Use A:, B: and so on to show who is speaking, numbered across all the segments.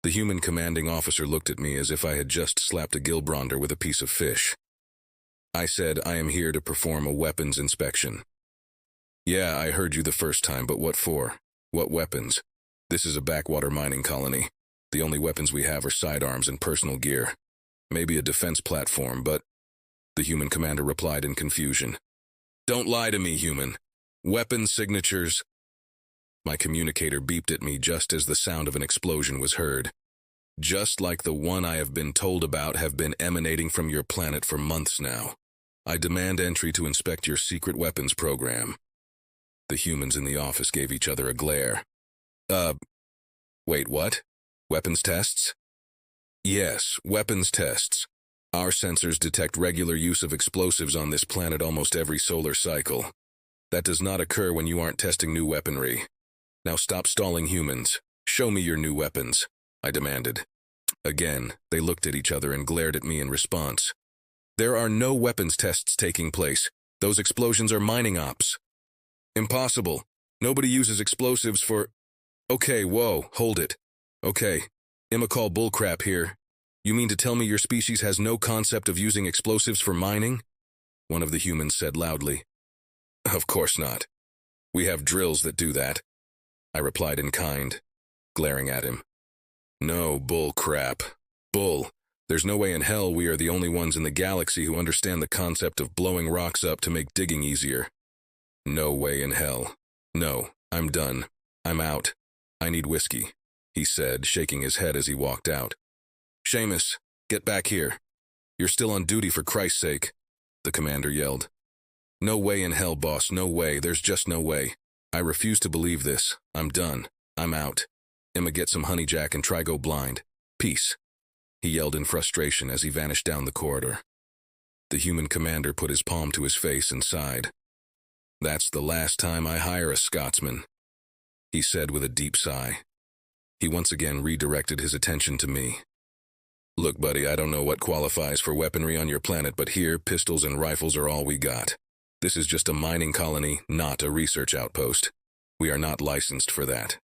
A: The human commanding officer looked at me as if I had just slapped a Gilbronder with a piece of fish. I said, I am here to perform a weapons inspection. Yeah, I heard you the first time, but what for? What weapons? This is a backwater mining colony. The only weapons we have are sidearms and personal gear. Maybe a defense platform, but... The human commander replied in confusion. Don't lie to me, human. Weapon signatures... My communicator beeped at me just as the sound of an explosion was heard. Just like the one I have been told about have been emanating from your planet for months now. I demand entry to inspect your secret weapons program. The humans in the office gave each other a glare. Wait, what? Weapons tests? Yes, weapons tests. Our sensors detect regular use of explosives on this planet almost every solar cycle. That does not occur when you aren't testing new weaponry. Now stop stalling, humans. Show me your new weapons, I demanded. Again, they looked at each other and glared at me in response. There are no weapons tests taking place. Those explosions are mining ops. Impossible. Nobody uses explosives for... Okay, whoa, hold it. Okay, Imacall bullcrap here. You mean to tell me your species has no concept of using explosives for mining? One of the humans said loudly. Of course not. We have drills that do that, I replied in kind, glaring at him. No, bull crap. Bull. There's no way in hell we are the only ones in the galaxy who understand the concept of blowing rocks up to make digging easier. No way in hell. No, I'm done. I'm out. I need whiskey, he said, shaking his head as he walked out. Seamus, get back here. You're still on duty, for Christ's sake, the commander yelled. No way in hell, boss, no way, there's just no way. I refuse to believe this. I'm done. I'm out. Emma, get some honey, Jack, and try go blind. Peace, he yelled in frustration as he vanished down the corridor. The human commander put his palm to his face and sighed. That's the last time I hire a Scotsman, he said with a deep sigh. He once again redirected his attention to me. Look, buddy, I don't know what qualifies for weaponry on your planet, but here, pistols and rifles are all we got. This is just a mining colony, not a research outpost. We are not licensed for that.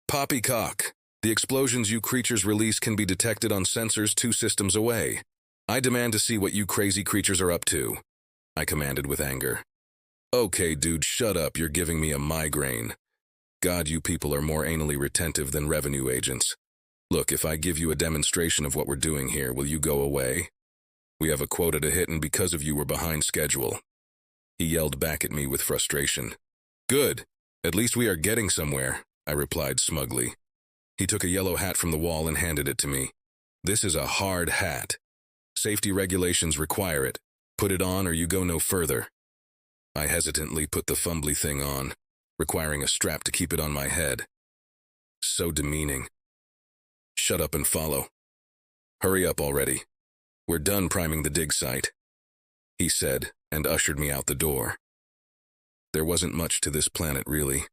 A: Poppycock! The explosions you creatures release can be detected on sensors 2 systems away. I demand to see what you crazy creatures are up to, I commanded with anger. Okay, dude, shut up, you're giving me a migraine. God, you people are more anally retentive than revenue agents. Look, if I give you a demonstration of what we're doing here, will you go away? We have a quota to hit, and because of you, we're behind schedule. He yelled back at me with frustration. Good. At least we are getting somewhere, I replied smugly. He took a yellow hat from the wall and handed it to me. This is a hard hat. Safety regulations require it. Put it on or you go no further. I hesitantly put the fumbly thing on, requiring a strap to keep it on my head. So demeaning. Shut up and follow. Hurry up already. We're done priming the dig site, he said, and ushered me out the door. There wasn't much to this planet, really.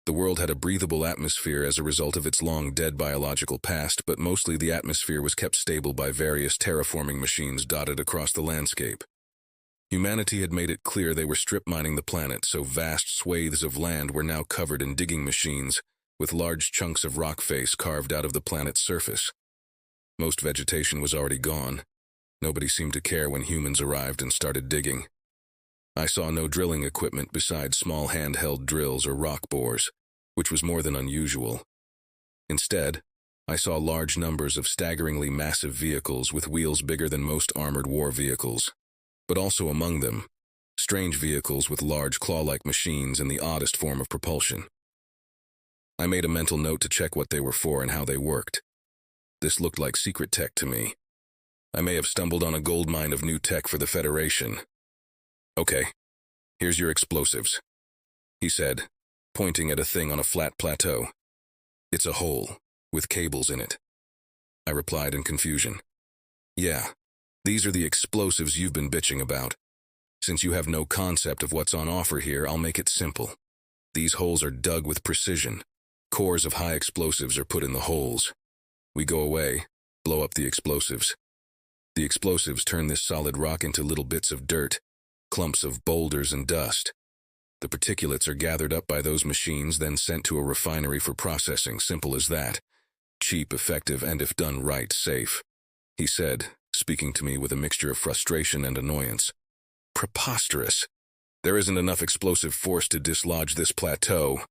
A: The world had a breathable atmosphere as a result of its long-dead biological past, but mostly the atmosphere was kept stable by various terraforming machines dotted across the landscape. Humanity had made it clear they were strip mining the planet, so vast swathes of land were now covered in digging machines, with large chunks of rock face carved out of the planet's surface. Most vegetation was already gone. Nobody seemed to care when humans arrived and started digging. I saw no drilling equipment besides small handheld drills or rock bores, which was more than unusual. Instead, I saw large numbers of staggeringly massive vehicles with wheels bigger than most armored war vehicles, but also among them, strange vehicles with large claw-like machines and the oddest form of propulsion. I made a mental note to check what they were for and how they worked. This looked like secret tech to me. I may have stumbled on a gold mine of new tech for the Federation. Okay, here's your explosives, he said, pointing at a thing on a flat plateau. It's a hole, with cables in it. I replied in confusion. Yeah, these are the explosives you've been bitching about. Since you have no concept of what's on offer here, I'll make it simple. These holes are dug with precision. Cores of high explosives are put in the holes. We go away, blow up the explosives. The explosives turn this solid rock into little bits of dirt, clumps of boulders and dust. The particulates are gathered up by those machines, then sent to a refinery for processing, simple as that. cheap, effective, and if done right, safe, he said, speaking to me with a mixture of frustration and annoyance. Preposterous. There isn't enough explosive force to dislodge this plateau,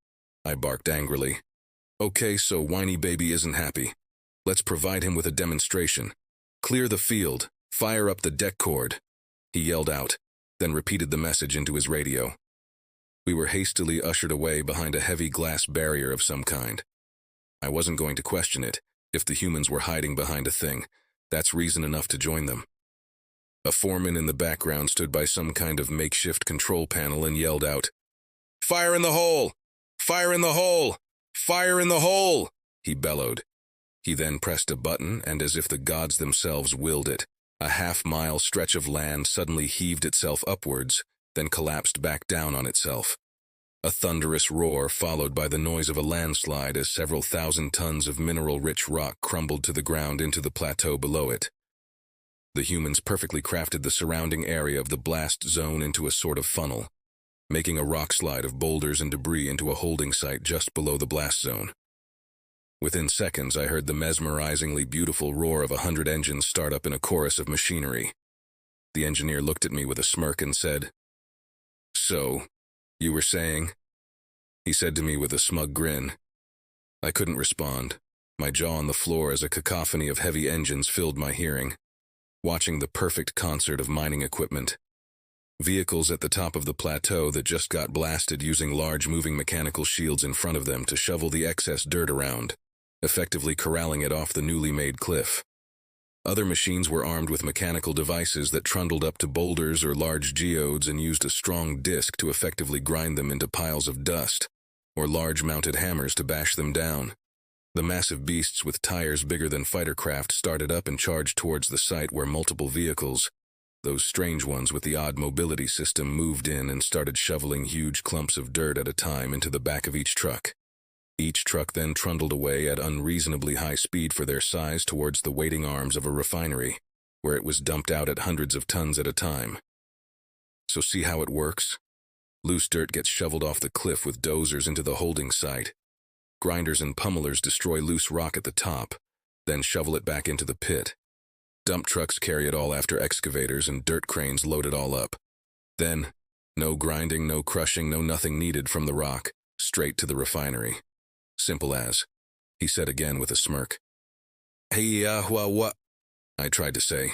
A: I barked angrily. Okay, so whiny baby isn't happy. Let's provide him with a demonstration. Clear the field. Fire up the deck cord. He yelled out, then repeated the message into his radio. We were hastily ushered away behind a heavy glass barrier of some kind. I wasn't going to question it. If the humans were hiding behind a thing, that's reason enough to join them. A foreman in the background stood by some kind of makeshift control panel and yelled out, "Fire in the hole! Fire in the hole! Fire in the hole!" he bellowed. He then pressed a button, and as if the gods themselves willed it, a half-mile stretch of land suddenly heaved itself upwards, then collapsed back down on itself. A thunderous roar followed by the noise of a landslide as several thousand tons of mineral-rich rock crumbled to the ground into the plateau below it. The humans perfectly crafted the surrounding area of the blast zone into a sort of funnel, making a rock slide of boulders and debris into a holding site just below the blast zone. Within seconds, I heard the mesmerizingly beautiful roar of 100 engines start up in a chorus of machinery. The engineer looked at me with a smirk and said, "So, you were saying?" he said to me with a smug grin. I couldn't respond, my jaw on the floor as a cacophony of heavy engines filled my hearing, watching the perfect concert of mining equipment. Vehicles at the top of the plateau that just got blasted using large moving mechanical shields in front of them to shovel the excess dirt around, effectively corralling it off the newly made cliff. Other machines were armed with mechanical devices that trundled up to boulders or large geodes and used a strong disc to effectively grind them into piles of dust, or large mounted hammers to bash them down. The massive beasts with tires bigger than fighter craft started up and charged towards the site where multiple vehicles, those strange ones with the odd mobility system, moved in and started shoveling huge clumps of dirt at a time into the back of each truck. Each truck then trundled away at unreasonably high speed for their size towards the waiting arms of a refinery, where it was dumped out at hundreds of tons at a time. So see how it works? Loose dirt gets shoveled off the cliff with dozers into the holding site. Grinders and pummelers destroy loose rock at the top, then shovel it back into the pit. Dump trucks carry it all after excavators and dirt cranes load it all up. Then, no grinding, no crushing, no nothing needed from the rock, straight to the refinery. Simple as, he said again with a smirk. Hey, what? I tried to say,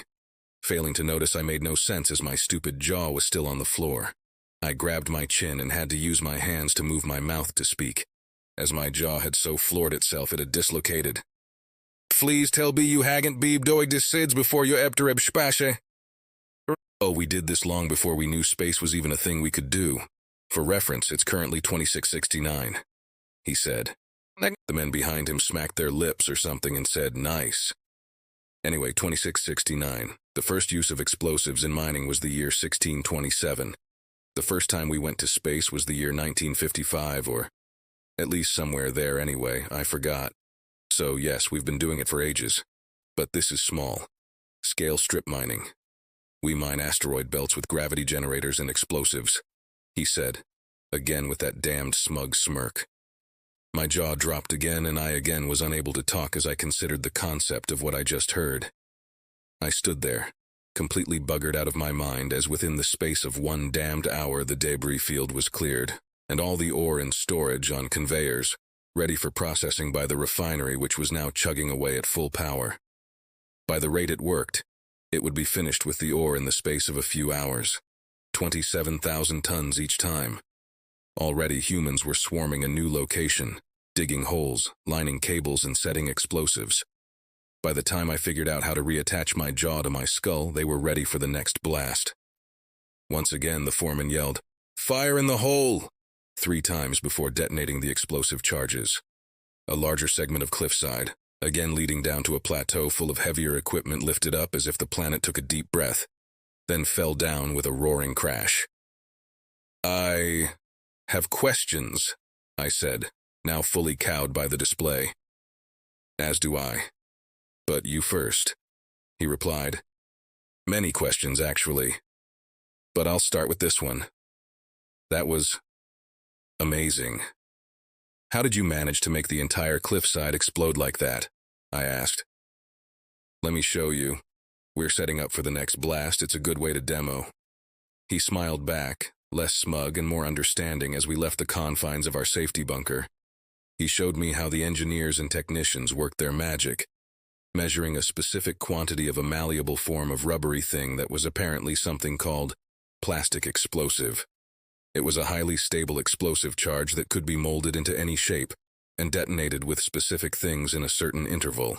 A: failing to notice I made no sense as my stupid jaw was still on the floor. I grabbed my chin and had to use my hands to move my mouth to speak, as my jaw had so floored itself it had dislocated. Please tell me you haven't beeb doig dis sids before you ebtereb spashe. Oh, we did this long before we knew space was even a thing we could do. For reference, it's currently 2669, he said. The men behind him smacked their lips or something and said, nice. Anyway, 2669. The first use of explosives in mining was the year 1627. The first time we went to space was the year 1955, or at least somewhere there anyway, I forgot. So yes, we've been doing it for ages. But this is small. Scale strip mining. We mine asteroid belts with gravity generators and explosives, he said, again with that damned smug smirk. My jaw dropped again, and I again was unable to talk as I considered the concept of what I just heard. I stood there, completely buggered out of my mind, as within the space of 1 damned hour the debris field was cleared, and all the ore in storage on conveyors, ready for processing by the refinery, which was now chugging away at full power. By the rate it worked, it would be finished with the ore in the space of a few hours, 27,000 tons each time. Already humans were swarming a new location, digging holes, lining cables, and setting explosives. By the time I figured out how to reattach my jaw to my skull, they were ready for the next blast. Once again, the foreman yelled, "Fire in the hole!" 3 times before detonating the explosive charges. A larger segment of cliffside, again leading down to a plateau full of heavier equipment, lifted up as if the planet took a deep breath, then fell down with a roaring crash. I have questions, I said, now fully cowed by the display. As do I. But you first, he replied. Many questions, actually. But I'll start with this one. That was amazing. How did you manage to make the entire cliffside explode like that? I asked. Let me show you. We're setting up for the next blast. It's a good way to demo. He smiled back, less smug and more understanding as we left the confines of our safety bunker. He showed me how the engineers and technicians worked their magic, measuring a specific quantity of a malleable form of rubbery thing that was apparently something called plastic explosive. It was a highly stable explosive charge that could be molded into any shape and detonated with specific things in a certain interval.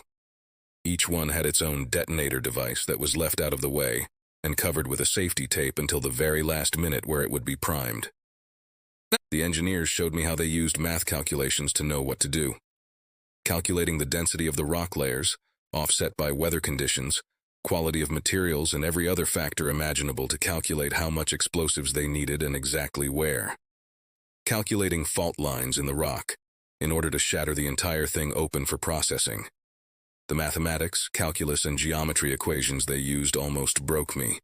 A: Each one had its own detonator device that was left out of the way and covered with a safety tape until the very last minute where it would be primed. The engineers showed me how they used math calculations to know what to do. Calculating the density of the rock layers, offset by weather conditions, quality of materials, and every other factor imaginable to calculate how much explosives they needed and exactly where. Calculating fault lines in the rock, in order to shatter the entire thing open for processing. The mathematics, calculus, and geometry equations they used almost broke me.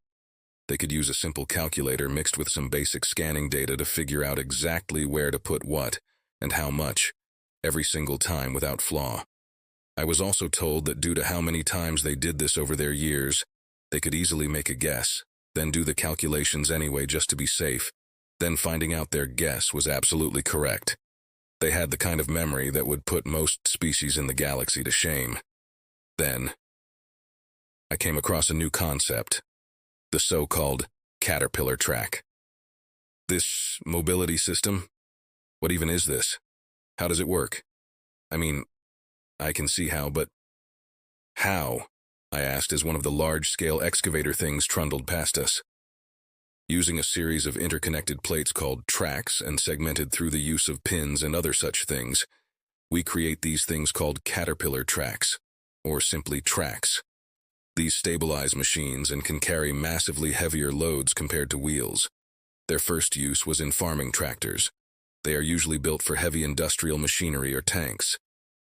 A: They could use a simple calculator mixed with some basic scanning data to figure out exactly where to put what and how much, every single time without flaw. I was also told that due to how many times they did this over their years, they could easily make a guess, then do the calculations anyway just to be safe, then finding out their guess was absolutely correct. They had the kind of memory that would put most species in the galaxy to shame. Then, I came across a new concept, the so-called caterpillar track. This mobility system? What even is this? How does it work? I mean, I can see how, but how? I asked as one of the large-scale excavator things trundled past us. Using a series of interconnected plates called tracks and segmented through the use of pins and other such things, we create these things called caterpillar tracks, or simply tracks. These stabilize machines and can carry massively heavier loads compared to wheels. Their first use was in farming tractors. They are usually built for heavy industrial machinery or tanks,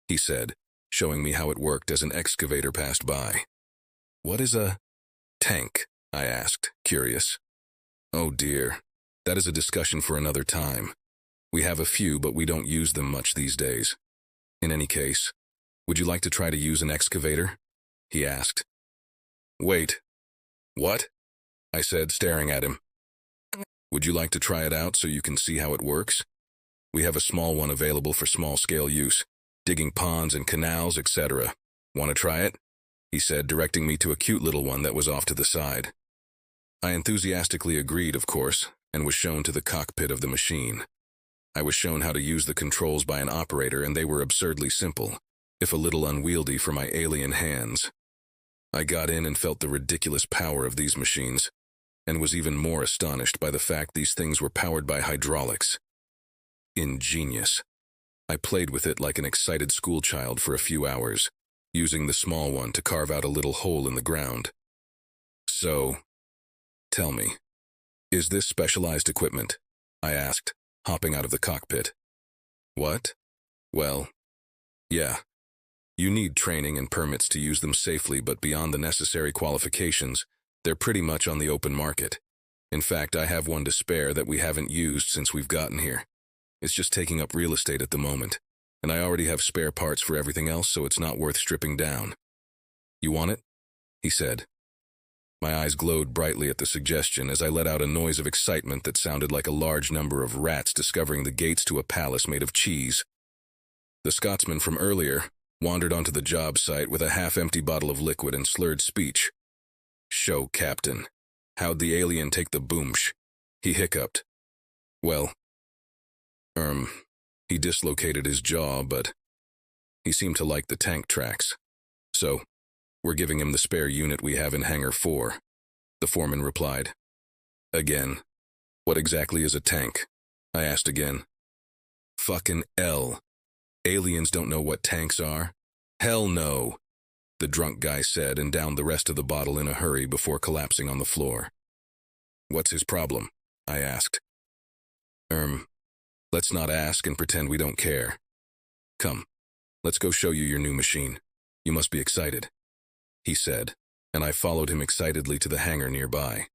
A: he said, showing me how it worked as an excavator passed by. What is a tank? I asked, curious. Oh dear, that is a discussion for another time. We have a few, but we don't use them much these days. In any case, would you like to try to use an excavator? He asked. Wait. What? I said, staring at him. Would you like to try it out so you can see how it works? We have a small one available for small-scale use, digging ponds and canals, etc. Want to try it? He said, directing me to a cute little one that was off to the side. I enthusiastically agreed, of course, and was shown to the cockpit of the machine. I was shown how to use the controls by an operator, and they were absurdly simple, if a little unwieldy for my alien hands. I got in and felt the ridiculous power of these machines, and was even more astonished by the fact these things were powered by hydraulics. Ingenious. I played with it like an excited schoolchild for a few hours, using the small one to carve out a little hole in the ground. So, tell me, is this specialized equipment? I asked, hopping out of the cockpit. What? Well, yeah. You need training and permits to use them safely, but beyond the necessary qualifications, they're pretty much on the open market. In fact, I have one to spare that we haven't used since we've gotten here. It's just taking up real estate at the moment, and I already have spare parts for everything else, so it's not worth stripping down. You want it? He said. My eyes glowed brightly at the suggestion as I let out a noise of excitement that sounded like a large number of rats discovering the gates to a palace made of cheese. The Scotsman from earlier wandered onto the job site with a half-empty bottle of liquid and slurred speech. Show, Captain. How'd the alien take the boomsh? He hiccuped. Well, he dislocated his jaw, but he seemed to like the tank tracks. So, we're giving him the spare unit we have in Hangar 4, the foreman replied. Again, what exactly is a tank? I asked again. Fucking L. Aliens don't know what tanks are? Hell no, the drunk guy said and downed the rest of the bottle in a hurry before collapsing on the floor. What's his problem? I asked. Let's not ask and pretend we don't care. Come, let's go show you your new machine. You must be excited, he said, and I followed him excitedly to the hangar nearby.